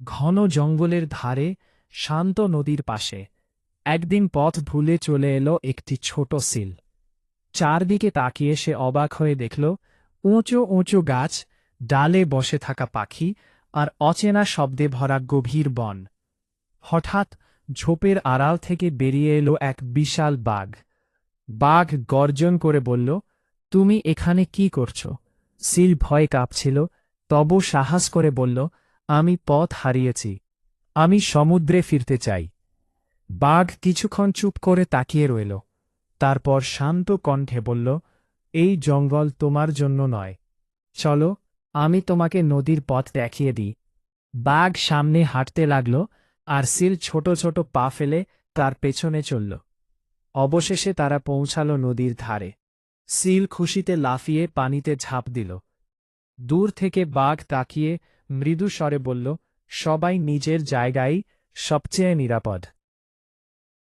ঘন জঙ্গলের ধারে শান্ত নদীর পাশে একদিন পথ ভুলে চলে এলো একটি ছোট সিল। চারদিকে তাকিয়ে সে অবাক হয়ে দেখল উঁচু উঁচু গাছ, ডালে বসে থাকা পাখি আর অচেনা শব্দে ভরা গভীর বন। হঠাৎ ঝোপের আড়াল থেকে বেরিয়ে এলো এক বিশাল বাঘ। বাঘ গর্জন করে বলল, তুমি এখানে কি করছ? সিল ভয়ে কাঁপছিল, তবু সাহস করে বলল, আমি পথ হারিয়েছি, আমি সমুদ্রে ফিরতে চাই। বাঘ কিছুক্ষণ চুপ করে তাকিয়ে রইল, তারপর শান্ত কণ্ঠে বলল, এই জঙ্গল তোমার জন্য নয়, চলো আমি তোমাকে নদীর পথ দেখিয়ে দিই। বাঘ সামনে হাঁটতে লাগল, আর সিল ছোট ছোট পা ফেলে তার পেছনে চলল। অবশেষে তারা পৌঁছাল নদীর ধারে। সিল খুশিতে লাফিয়ে পানিতে ঝাঁপ দিল। দূর থেকে বাঘ তাকিয়ে মৃদু স্বরে বলল, সবাই নিজের জায়গায় সবচেয়ে নিরাপদ।